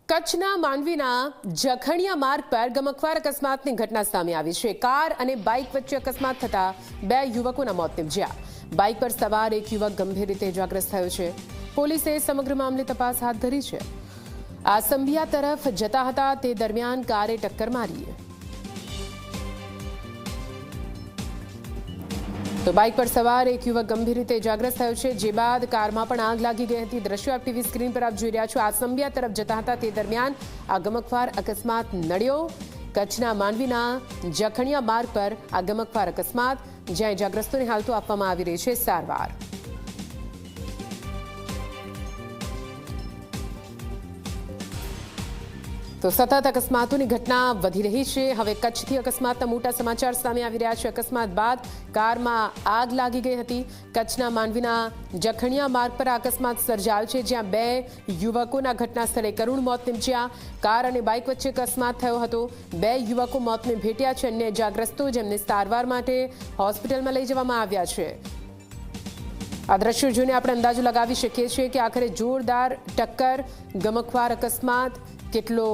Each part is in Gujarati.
કચ્છના માંડવીના જખણિયા માર્ગ પર ગમખ્વાર અકસ્માતની ઘટના સામે આવી છે। કાર અને બાઇક વચ્ચે અકસ્માત થતા બે યુવકોના મોત નિપજ્યા। બાઇક પર સવાર એક યુવક ગંભીર રીતે ઇજાગ્રસ્ત થયો છે। પોલીસે સમગ્ર મામલે તપાસ હાથ ધરી છે। આસંબિયા તરફ જતા હતા તે દરમિયાન કારે ટક્કર મારી। તો બાઇક પર સવાર એક યુવક ગંભીર રીતે ઇજાગ્રસ્ત થયો છે, જે બાદ કારમાં પણ આગ લાગી ગઈ હતી। દ્રશ્યો આપ ટીવી સ્ક્રીન પર આપ જોઈ રહ્યા છો। આસંબિયા તરફ જતા હતા તે દરમિયાન આ ગમખ્વાર અકસ્માત નડ્યો। કચ્છના માંડવીના જખણિયા માર્ગ પર આ ગમખ્વાર અકસ્માત, જ્યાં ઇજાગ્રસ્તોને હાલ તો આપવામાં આવી રહી છે સારવાર। તો સતત અકસ્માતોની ઘટના વધી રહી છે। હવે કચ્છથી અકસ્માતના મોટા સમાચાર સામે આવી રહ્યા છે। અકસ્માત બાદ કારમાં આગ લાગી ગઈ હતી। કચ્છના માંડવીના જખણિયા માર્ગ પર અકસ્માત સર્જાયો છે, જ્યાં બે યુવકોના ઘટના સ્થળે કરુણ મોત નિપજ્યા। કાર અને બાઇક વચ્ચે અકસ્માત થયો હતો। બે યુવકો મોતને ભેટ્યા છે। અન્ય ઇજાગ્રસ્તો જેમને સારવાર માટે હોસ્પિટલમાં લઈ જવામાં આવ્યા છે। આ દ્રશ્યો જોઈને આપણે અંદાજો લગાવી શકીએ છીએ કે આખરે જોરદાર ટક્કર, ગમખ્વાર અકસ્માત કેટલો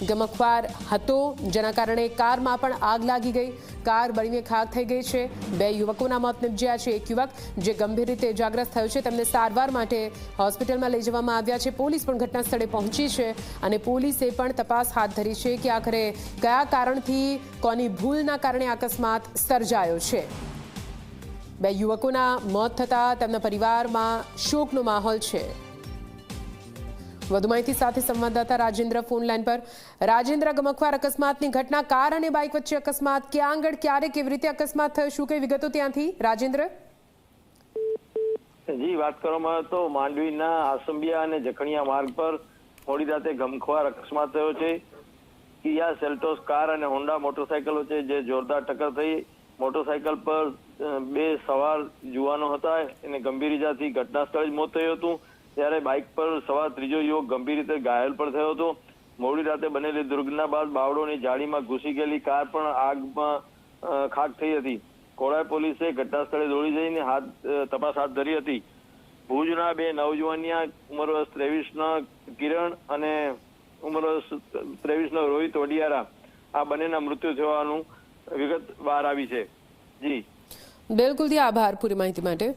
ગમખ્વાર હતો, જેના કારણે કારમાં પણ આગ લાગી ગઈ। કાર બળીને ખાખ થઈ ગઈ છે। બે યુવકોના મોત નિપજ્યા છે। એક યુવક જે ગંભીર રીતે ઇજાગ્રસ્ત થયો છે, તેમને સારવાર માટે હોસ્પિટલમાં લઈ જવામાં આવ્યા છે। પોલીસ પણ ઘટના સ્થળે પહોંચી છે અને પોલીસે પણ તપાસ હાથ ધરી છે કે આખરે કયા કારણથી, કોની ભૂલના કારણે અકસ્માત સર્જાયો છે। બે યુવકોના મોત થતાં તેમના પરિવારમાં શોકનો માહોલ છે। વધુ માહિતી સાથે સંવાદદાતા રાજેન્દ્ર ફોન લાઈન પર। રાજેન્દ્ર, ગમખ્વાર અકસ્માતની ઘટના, કાર અને બાઇક વચ્ચે અકસ્માત, ક્યાં આગળ, ક્યારે, કેવી રીતે અકસ્માત થયો, શું કઈ વિગતો ત્યાંથી? રાજેન્દ્ર જી, વાત કરવામાં તો માંડવીના આસંબિયા અને જખણિયા માર્ગ પર મોડી રાતે ગમખ્વાર અકસ્માત થયો છે। કિયા સેલ્ટોસ કાર અને હોન્ડા મોટરસાયકલ વચ્ચે જે જોરદાર ટક્કર થઈ। મોટરસાયકલ પર બે સવાર જુવાનો હતા, એને ગંભીર ઇજાથી ઘટના સ્થળે જ મોત થયું હતું, ત્યારે બાઇક પર સવાર ત્રીજો યુવક ગંભીર રીતે ઘાયલ પણ થયો હતો। મોડી રાતે બનેલી દુર્ઘટના બાદ બાવળોની જાળીમાં ઘૂસી ગયેલી કાર પણ આગમાં ખાખ થઈ હતી। કોળાઈ પોલીસે ઘટના સ્થળે દોડી જઈને તપાસ હાથ ધરી હતી। ભુજના બે નવજુવાનિયા ઉંમર વર્ષ 23ના કિરણ અને ઉંમર વર્ષ 23નો રોહિત વડિયારા, આ બંનેના મૃત્યુ થવાનું વિગત બહાર આવી છે। જી બિલકુલ, આભાર પૂરી માહિતી માટે।